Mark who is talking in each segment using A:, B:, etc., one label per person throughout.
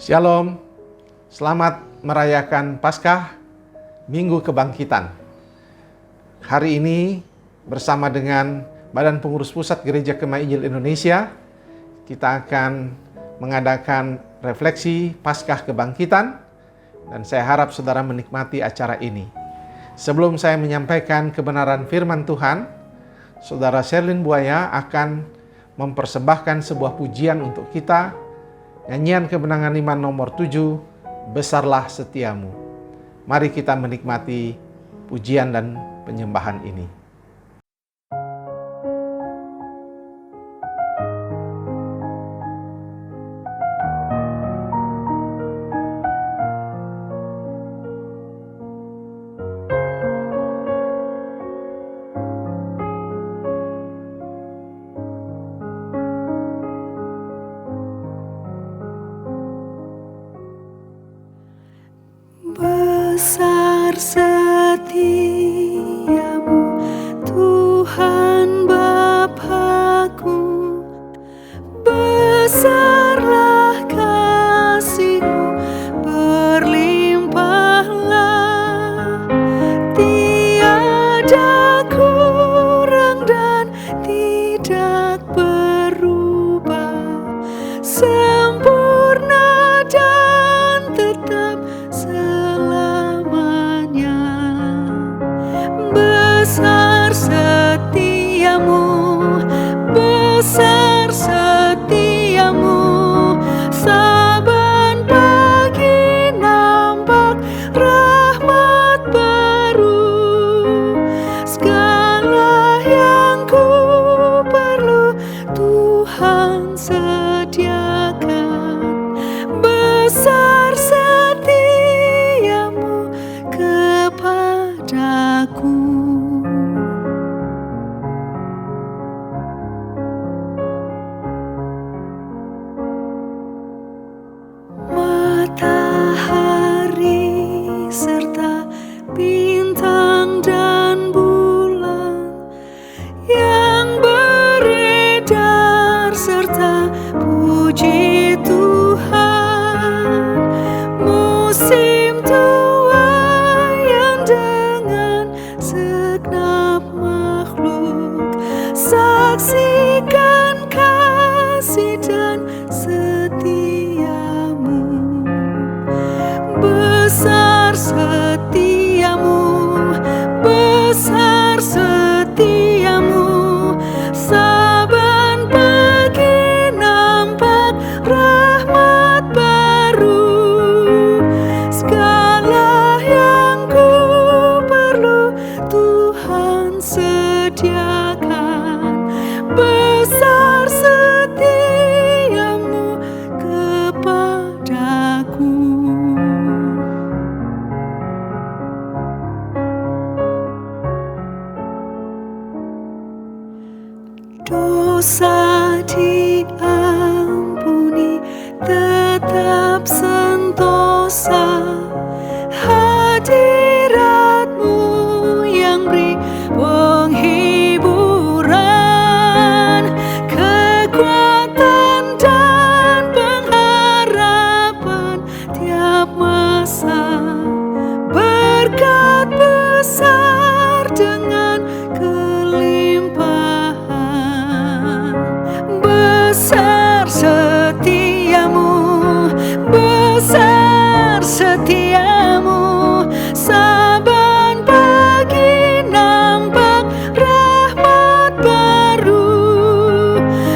A: Shalom, selamat merayakan Paskah, Minggu Kebangkitan. Hari ini bersama dengan Badan Pengurus Pusat Gereja Kemah Injil Indonesia, kita akan mengadakan refleksi Paskah Kebangkitan, dan saya harap saudara menikmati acara ini. Sebelum saya menyampaikan kebenaran firman Tuhan, saudara Sherlyn Buaya akan mempersembahkan sebuah pujian untuk kita, nyanyian kemenangan iman nomor 7, Besarlah Setiamu. Mari kita menikmati pujian dan penyembahan ini.
B: Besar setiamu Tuhan Bapa-Ku, besarlah kasih-Mu, berlimpahlah, tiada kurang dan tidak berubah, sempurna dan tetap selamanya. Besar setiamu, besar setiamu, saban pagi nampak rahmat baru. Segala yang ku perlu Tuhan sediakan. Besar setiamu kepadaku. Matahari serta bintang dan bulan yang beredar serta puji Tuhan, musim tua yang dengan segenap makhluk saksikan kasih dan setiamu. Besar setiamu, besar setiamu, saban pagi nampak rahmat baru. Segala yang ku perlu Tuhan sediakan. Besar setiamu kepadaku. Dosa diampuni, tetap sentosa, hadirat-Mu yang beri penghiburan, kekuatan dan pengharapan tiap masa. Berkat besar dengan kelimpahan. Besar setiamu, besar setiamu, saban pagi nampak rahmat baru.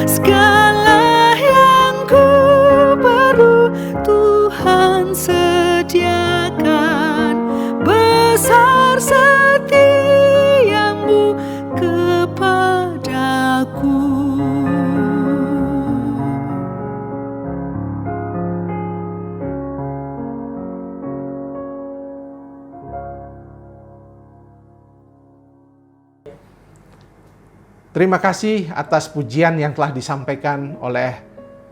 B: Segala yang ku perlu Tuhan sediakan. Besar setiamu kepadaku.
A: Terima kasih atas pujian yang telah disampaikan oleh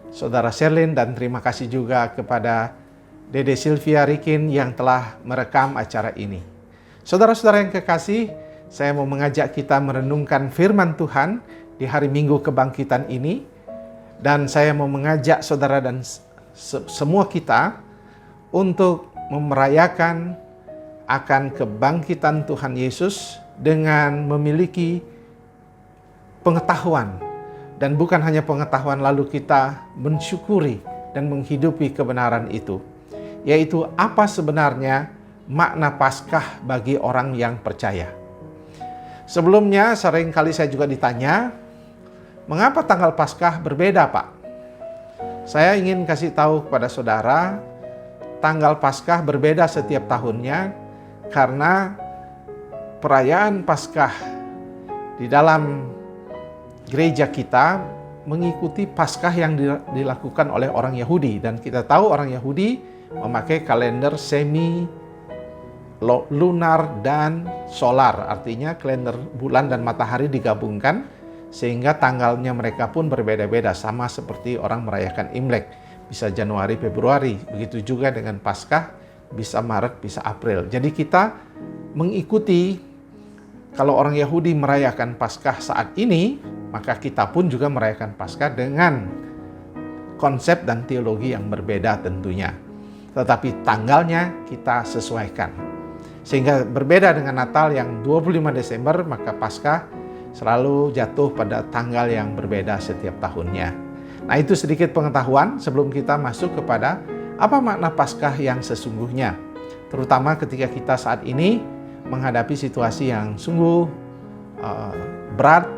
A: saudara Sherlyn, dan terima kasih juga kepada Dede Sylvia Rikin yang telah merekam acara ini. Saudara-saudara yang kekasih, saya mau mengajak kita merenungkan firman Tuhan di hari Minggu Kebangkitan ini, dan saya mau mengajak saudara dan semua kita untuk merayakan akan kebangkitan Tuhan Yesus dengan memiliki pengetahuan. Dan bukan hanya pengetahuan, lalu kita mensyukuri dan menghidupi kebenaran itu. Yaitu apa sebenarnya makna Paskah bagi orang yang percaya. Sebelumnya sering kali saya juga ditanya, mengapa tanggal Paskah berbeda, Pak? Saya ingin kasih tahu kepada saudara, tanggal Paskah berbeda setiap tahunnya karena perayaan Paskah di dalam gereja kita mengikuti Paskah yang dilakukan oleh orang Yahudi. Dan kita tahu orang Yahudi memakai kalender semi lunar dan solar, artinya kalender bulan dan matahari digabungkan sehingga tanggalnya mereka pun berbeda-beda, sama seperti orang merayakan Imlek, bisa Januari, Februari, begitu juga dengan Paskah, bisa Maret, bisa April. Jadi kita mengikuti, kalau orang Yahudi merayakan Paskah saat ini, maka kita pun juga merayakan Paskah dengan konsep dan teologi yang berbeda tentunya. Tetapi tanggalnya kita sesuaikan. Sehingga berbeda dengan Natal yang 25 Desember, maka Paskah selalu jatuh pada tanggal yang berbeda setiap tahunnya. Nah, itu sedikit pengetahuan sebelum kita masuk kepada apa makna Paskah yang sesungguhnya. Terutama ketika kita saat ini menghadapi situasi yang sungguh berat,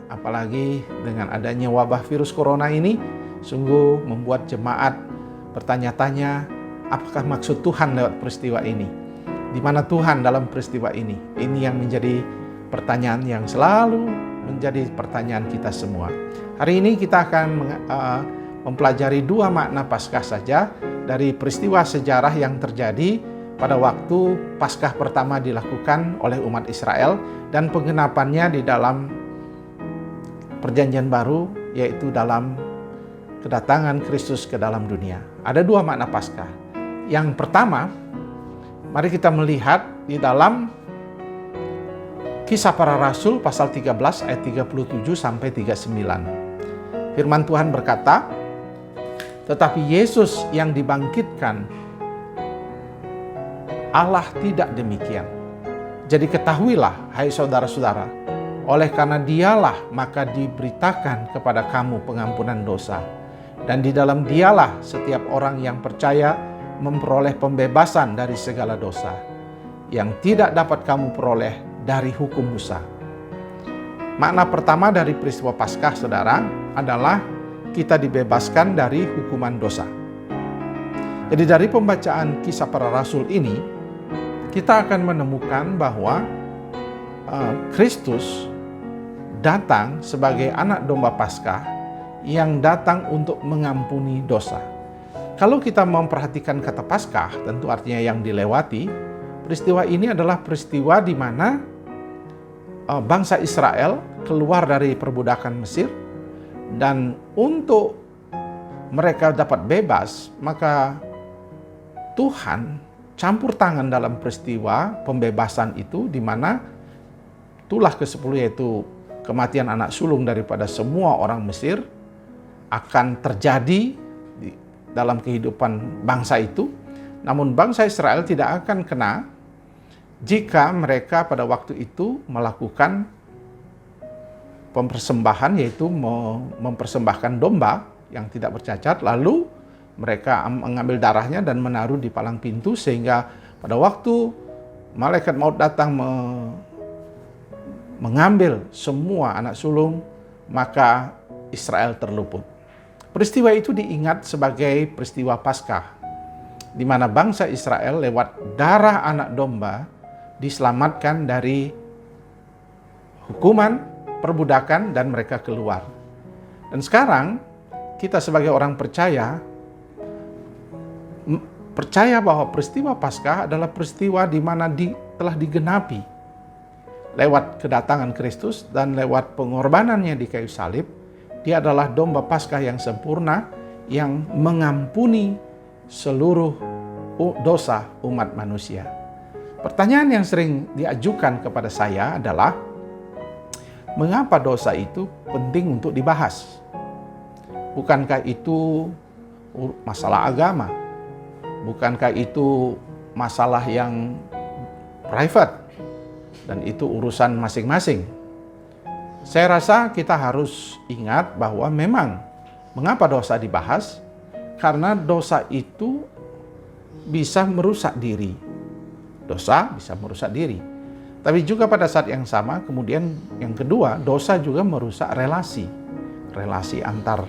A: apalagi dengan adanya wabah virus corona ini, sungguh membuat jemaat bertanya-tanya, apakah maksud Tuhan lewat peristiwa ini? Di mana Tuhan dalam peristiwa ini? Ini yang menjadi pertanyaan yang selalu menjadi pertanyaan kita semua. Hari ini kita akan mempelajari dua makna Paskah saja dari peristiwa sejarah yang terjadi pada waktu Paskah pertama dilakukan oleh umat Israel dan penggenapannya di dalam Perjanjian Baru, yaitu dalam kedatangan Kristus ke dalam dunia. Ada dua makna Paskah. Yang pertama, mari kita melihat di dalam Kisah Para Rasul pasal 13 ayat 37 sampai 39. Firman Tuhan berkata, "Tetapi Yesus yang dibangkitkan, Allah tidak demikian. Jadi ketahuilah, hai saudara-saudara, oleh karena Dialah maka diberitakan kepada kamu pengampunan dosa. Dan di dalam Dialah setiap orang yang percaya memperoleh pembebasan dari segala dosa, yang tidak dapat kamu peroleh dari hukum Musa." Makna pertama dari peristiwa Paskah, saudara, adalah kita dibebaskan dari hukuman dosa. Jadi dari pembacaan Kisah Para Rasul ini, kita akan menemukan bahwa Kristus datang sebagai anak domba Paskah yang datang untuk mengampuni dosa. Kalau kita memperhatikan kata Paskah, tentu artinya yang dilewati. Peristiwa ini adalah peristiwa di mana bangsa Israel keluar dari perbudakan Mesir, dan untuk mereka dapat bebas, maka Tuhan campur tangan dalam peristiwa pembebasan itu, di mana tulah ke-10, yaitu kematian anak sulung daripada semua orang Mesir, akan terjadi dalam kehidupan bangsa itu. Namun bangsa Israel tidak akan kena jika mereka pada waktu itu melakukan pempersembahan, yaitu mempersembahkan domba yang tidak bercacat, lalu mereka mengambil darahnya dan menaruh di palang pintu, sehingga pada waktu malaikat maut datang mengambil semua anak sulung, maka Israel terluput. Peristiwa itu diingat sebagai peristiwa Paskah, di mana bangsa Israel lewat darah anak domba diselamatkan dari hukuman, perbudakan, dan mereka keluar. Dan sekarang kita sebagai orang percaya bahwa peristiwa Paskah adalah peristiwa di mana telah digenapi lewat kedatangan Kristus dan lewat pengorbanannya di kayu salib. Dia adalah domba Paskah yang sempurna yang mengampuni seluruh dosa umat manusia. Pertanyaan yang sering diajukan kepada saya adalah, mengapa dosa itu penting untuk dibahas? Bukankah itu masalah agama? Bukankah itu masalah yang private dan itu urusan masing-masing? Saya rasa kita harus ingat bahwa memang mengapa dosa dibahas? Karena dosa itu bisa merusak diri. Dosa bisa merusak diri. Tapi juga pada saat yang sama, kemudian yang kedua, dosa juga merusak relasi. Relasi antar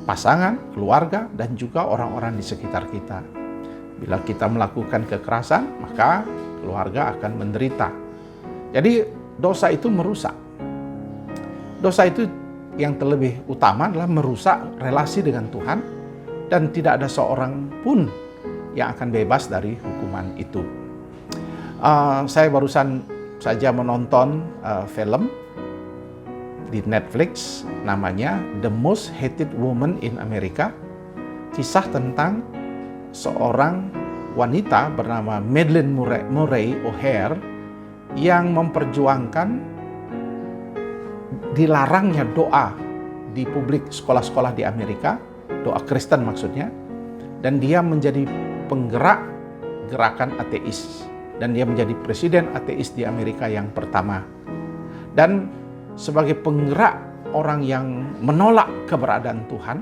A: pasangan, keluarga, dan juga orang-orang di sekitar kita. Bila kita melakukan kekerasan, maka keluarga akan menderita. Jadi dosa itu merusak. Dosa itu yang terlebih utama adalah merusak relasi dengan Tuhan, dan tidak ada seorang pun yang akan bebas dari hukuman itu. Saya barusan saja menonton film di Netflix, namanya The Most Hated Woman in America. Kisah tentang seorang wanita bernama Madeleine Murray O'Hair yang memperjuangkan dilarangnya doa di publik sekolah-sekolah di Amerika, doa Kristen maksudnya, dan dia menjadi penggerak gerakan ateis, dan dia menjadi presiden ateis di Amerika yang pertama. Dan sebagai penggerak orang yang menolak keberadaan Tuhan,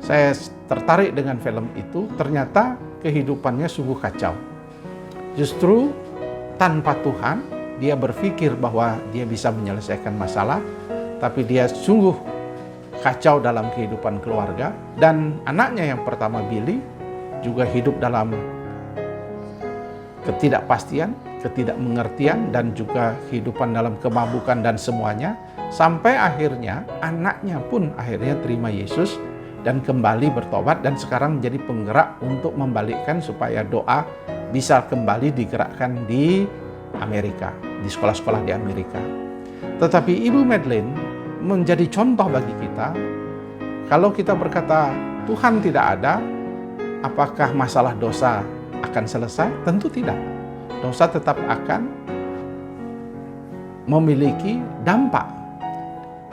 A: saya tertarik dengan film itu. Ternyata kehidupannya sungguh kacau. Justru tanpa Tuhan, dia berpikir bahwa dia bisa menyelesaikan masalah, tapi dia sungguh kacau dalam kehidupan keluarga. Dan anaknya yang pertama, Billy, juga hidup dalam ketidakpastian, ketidakmengertian, dan juga kehidupan dalam kemabukan dan semuanya. Sampai akhirnya anaknya pun akhirnya terima Yesus dan kembali bertobat, dan sekarang menjadi penggerak untuk membalikkan supaya doa bisa kembali digerakkan di Amerika, di sekolah-sekolah di Amerika. Tetapi Ibu Madeleine menjadi contoh bagi kita. Kalau kita berkata Tuhan tidak ada, apakah masalah dosa akan selesai? Tentu tidak. Dosa tetap akan memiliki dampak.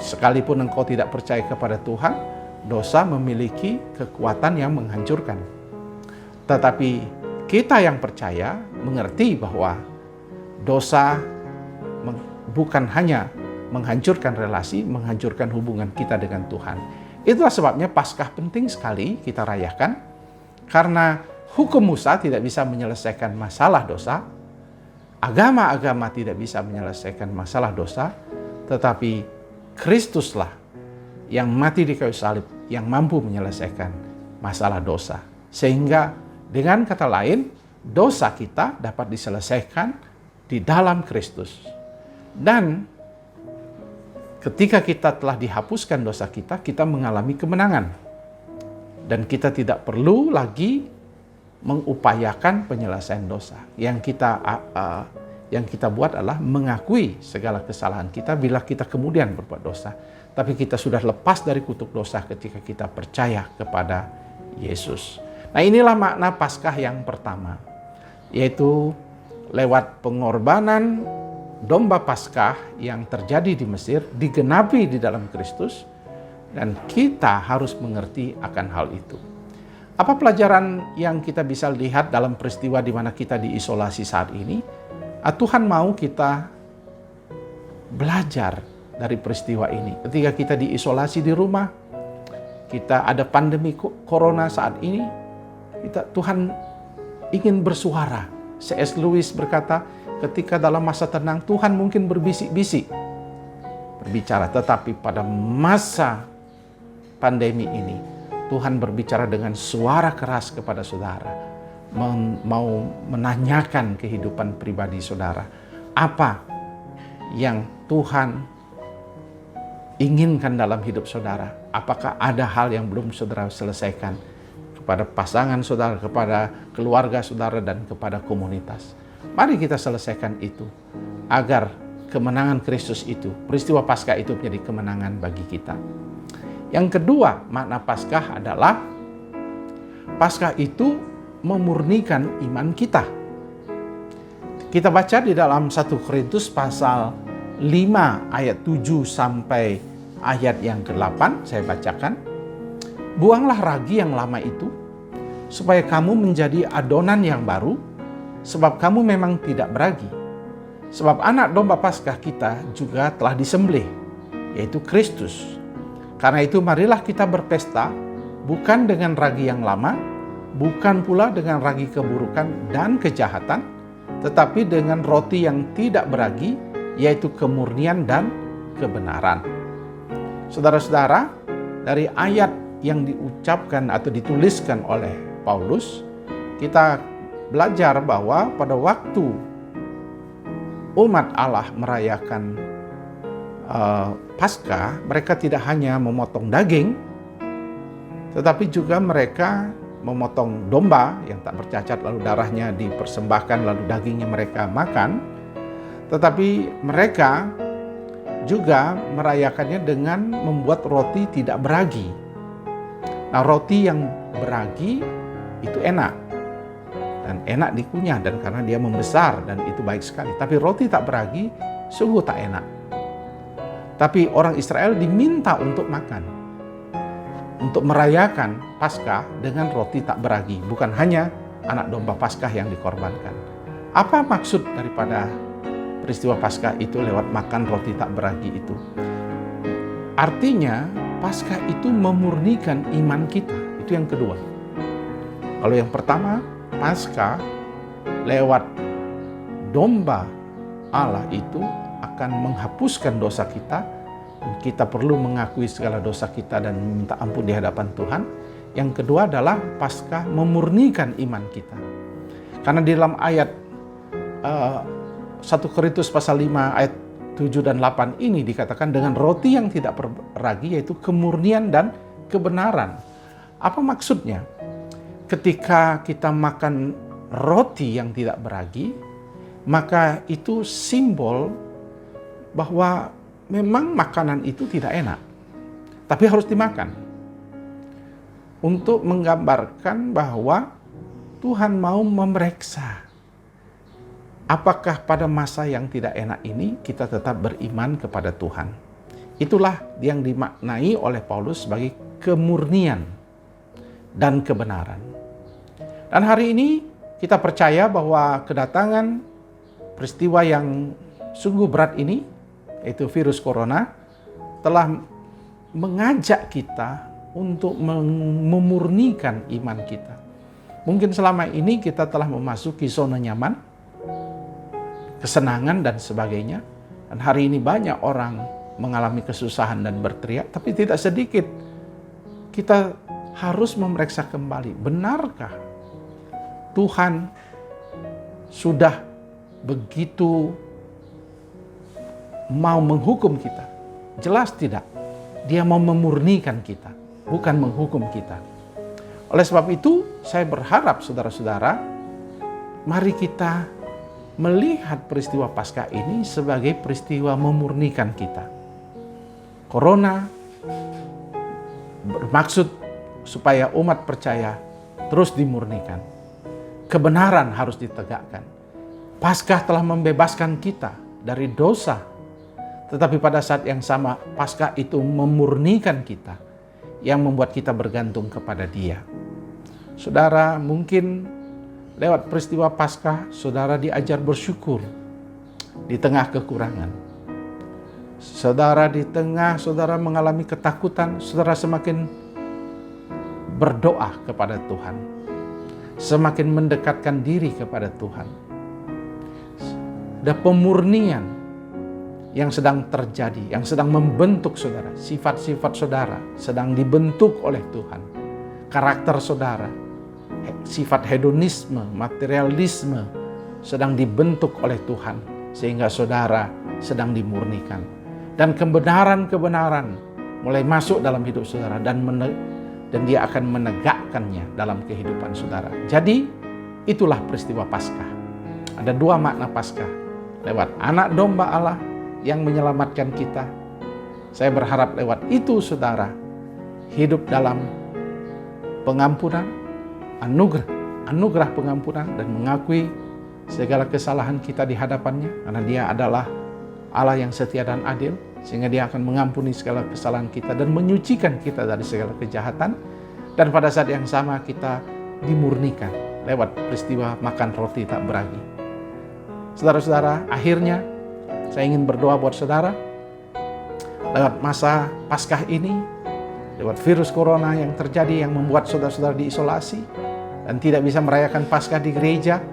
A: Sekalipun engkau tidak percaya kepada Tuhan, dosa memiliki kekuatan yang menghancurkan. Tetapi kita yang percaya mengerti bahwa dosa bukan hanya menghancurkan relasi, menghancurkan hubungan kita dengan Tuhan. Itulah sebabnya Paskah penting sekali kita rayakan, karena hukum Musa tidak bisa menyelesaikan masalah dosa, agama-agama tidak bisa menyelesaikan masalah dosa, tetapi Kristuslah yang mati di kayu salib yang mampu menyelesaikan masalah dosa. Sehingga dengan kata lain, dosa kita dapat diselesaikan di dalam Kristus. Dan ketika kita telah dihapuskan dosa kita, kita mengalami kemenangan. Dan kita tidak perlu lagi mengupayakan penyelesaian dosa. Yang kita buat adalah mengakui segala kesalahan kita bila kita kemudian berbuat dosa. Tapi kita sudah lepas dari kutuk dosa ketika kita percaya kepada Yesus. Nah, inilah makna Paskah yang pertama, yaitu lewat pengorbanan domba Paskah yang terjadi di Mesir digenapi di dalam Kristus, dan kita harus mengerti akan hal itu. Apa pelajaran yang kita bisa lihat dalam peristiwa di mana kita diisolasi saat ini? Tuhan mau kita belajar dari peristiwa ini. Ketika kita diisolasi di rumah, kita ada pandemi corona saat ini, Tuhan ingin bersuara. C.S. Lewis berkata, ketika dalam masa tenang Tuhan mungkin berbisik-bisik berbicara, tetapi pada masa pandemi ini Tuhan berbicara dengan suara keras kepada saudara, mau menanyakan kehidupan pribadi saudara. Apa yang Tuhan inginkan dalam hidup saudara? Apakah ada hal yang belum saudara selesaikan kepada pasangan saudara, kepada keluarga saudara, dan kepada komunitas? Mari kita selesaikan itu, agar kemenangan Kristus itu, peristiwa Paskah itu menjadi kemenangan bagi kita. Yang kedua, makna Paskah adalah Paskah itu memurnikan iman kita. Kita baca di dalam 1 Korintus pasal 5 ayat 7 sampai ayat yang ke-8, saya bacakan. buanglah ragi yang lama itu, supaya kamu menjadi adonan yang baru, sebab kamu memang tidak beragi. Sebab anak domba Paskah kita juga telah disembelih, yaitu Kristus. Karena itu marilah kita berpesta, bukan dengan ragi yang lama, bukan pula dengan ragi keburukan dan kejahatan, tetapi dengan roti yang tidak beragi, yaitu kemurnian dan kebenaran. Saudara-saudara, dari ayat yang diucapkan atau dituliskan oleh Paulus, kita belajar bahwa pada waktu umat Allah merayakan Paskah, mereka tidak hanya memotong daging, tetapi juga mereka memotong domba yang tak bercacat, lalu darahnya dipersembahkan, lalu dagingnya mereka makan. Tetapi mereka juga merayakannya dengan membuat roti tidak beragi. Nah, roti yang beragi itu enak, dan enak dikunyah, dan karena dia membesar, dan itu baik sekali. Tapi roti tak beragi sungguh tak enak. Tapi orang Israel diminta untuk makan, untuk merayakan Paskah dengan roti tak beragi, bukan hanya anak domba Paskah yang dikorbankan. Apa maksud daripada peristiwa Paskah itu lewat makan roti tak beragi itu? Artinya Paskah itu memurnikan iman kita. Itu yang kedua. Kalau yang pertama, Paskah lewat domba Allah itu akan menghapuskan dosa kita, dan kita perlu mengakui segala dosa kita dan meminta ampun di hadapan Tuhan. Yang kedua adalah Paskah memurnikan iman kita. Karena di dalam ayat 1 Korintus pasal 5 ayat 7 dan 8 ini dikatakan dengan roti yang tidak beragi, yaitu kemurnian dan kebenaran. Apa maksudnya? Ketika kita makan roti yang tidak beragi, maka itu simbol bahwa memang makanan itu tidak enak, tapi harus dimakan. Untuk menggambarkan bahwa Tuhan mau memeriksa apakah pada masa yang tidak enak ini kita tetap beriman kepada Tuhan. Itulah yang dimaknai oleh Paulus sebagai kemurnian dan kebenaran. Dan hari ini kita percaya bahwa kedatangan peristiwa yang sungguh berat ini, yaitu virus corona, telah mengajak kita untuk memurnikan iman kita. Mungkin selama ini kita telah memasuki zona nyaman, kesenangan dan sebagainya. Dan hari ini banyak orang mengalami kesusahan dan berteriak, tapi tidak sedikit kita harus memeriksa kembali, benarkah Tuhan sudah begitu mau menghukum kita? Jelas tidak. Dia mau memurnikan kita, bukan menghukum kita. Oleh sebab itu, saya berharap saudara-saudara, mari kita melihat peristiwa Paskah ini sebagai peristiwa memurnikan kita. Corona bermaksud supaya umat percaya terus dimurnikan. Kebenaran harus ditegakkan. Paskah telah membebaskan kita dari dosa. Tetapi pada saat yang sama, Paskah itu memurnikan kita, yang membuat kita bergantung kepada Dia. Saudara, mungkin lewat peristiwa Paskah, saudara diajar bersyukur di tengah kekurangan. Saudara di tengah saudara mengalami ketakutan, saudara semakin berdoa kepada Tuhan, semakin mendekatkan diri kepada Tuhan. Ada pemurnian yang sedang terjadi, yang sedang membentuk saudara. Sifat-sifat saudara sedang dibentuk oleh Tuhan. Karakter saudara, sifat hedonisme, materialisme sedang dibentuk oleh Tuhan, sehingga saudara sedang dimurnikan. Dan kebenaran-kebenaran mulai masuk dalam hidup saudara, dan dia akan menegakkannya dalam kehidupan saudara. Jadi itulah peristiwa Paskah. Ada dua makna Paskah. Lewat anak domba Allah yang menyelamatkan kita. Saya berharap lewat itu saudara hidup dalam pengampunan, anugerah pengampunan, dan mengakui segala kesalahan kita di hadapannya, karena Dia adalah Allah yang setia dan adil, sehingga Dia akan mengampuni segala kesalahan kita dan menyucikan kita dari segala kejahatan. Dan pada saat yang sama kita dimurnikan lewat peristiwa makan roti tak beragi. Saudara-saudara, akhirnya saya ingin berdoa buat saudara lewat masa Paskah ini, lewat virus corona yang terjadi yang membuat saudara-saudara diisolasi dan tidak bisa merayakan Paskah di gereja.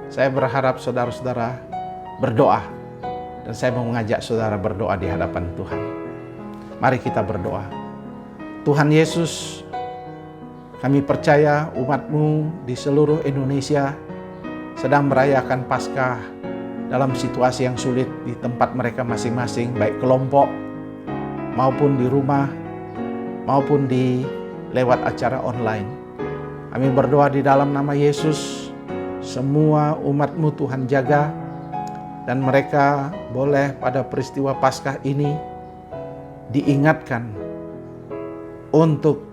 A: Saya berharap saudara-saudara berdoa, dan saya mau mengajak saudara berdoa di hadapan Tuhan. Mari kita berdoa. Tuhan Yesus, kami percaya umat-Mu di seluruh Indonesia sedang merayakan Paskah dalam situasi yang sulit di tempat mereka masing-masing, baik kelompok maupun di rumah, maupun di lewat acara online. Kami berdoa di dalam nama Yesus, semua umat-Mu Tuhan jaga, dan mereka boleh pada peristiwa Paskah ini diingatkan untuk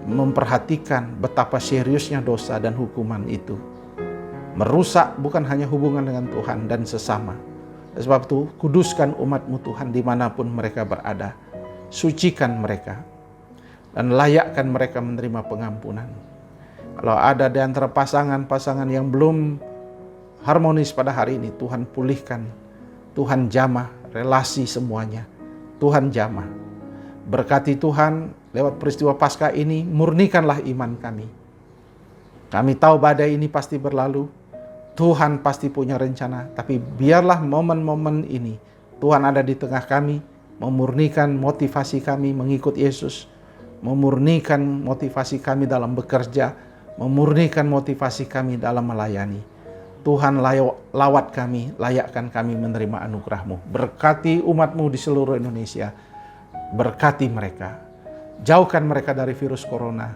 A: memperhatikan betapa seriusnya dosa dan hukuman itu. Merusak bukan hanya hubungan dengan Tuhan dan sesama. Sebab itu, kuduskan umat-Mu Tuhan dimanapun mereka berada. Sucikan mereka dan layakkan mereka menerima pengampunan. Kalau ada di antara pasangan-pasangan yang belum harmonis pada hari ini, Tuhan pulihkan, Tuhan jamah relasi semuanya, Tuhan jamah. Berkati Tuhan lewat peristiwa Paskah ini, murnikanlah iman kami. Kami tahu badai ini pasti berlalu, Tuhan pasti punya rencana, tapi biarlah momen-momen ini Tuhan ada di tengah kami, memurnikan motivasi kami mengikut Yesus, memurnikan motivasi kami dalam bekerja, memurnikan motivasi kami dalam melayani. Tuhan lawat kami, layakkan kami menerima anugerah-Mu. Berkati umat-Mu di seluruh Indonesia, berkati mereka, jauhkan mereka dari virus corona,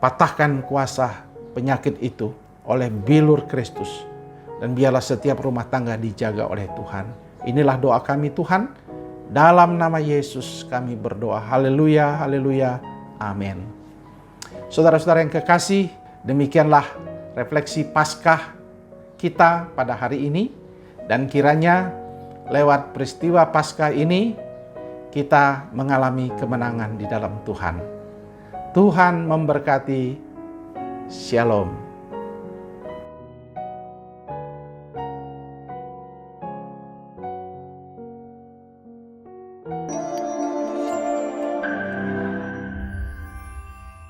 A: patahkan kuasa penyakit itu oleh bilur Kristus, dan biarlah setiap rumah tangga dijaga oleh Tuhan. Inilah doa kami Tuhan, dalam nama Yesus kami berdoa. Haleluya, haleluya, amin. Saudara-saudara yang kekasih, demikianlah refleksi Paskah kita pada hari ini, dan kiranya lewat peristiwa Paskah ini kita mengalami kemenangan di dalam Tuhan. Tuhan memberkati. Shalom.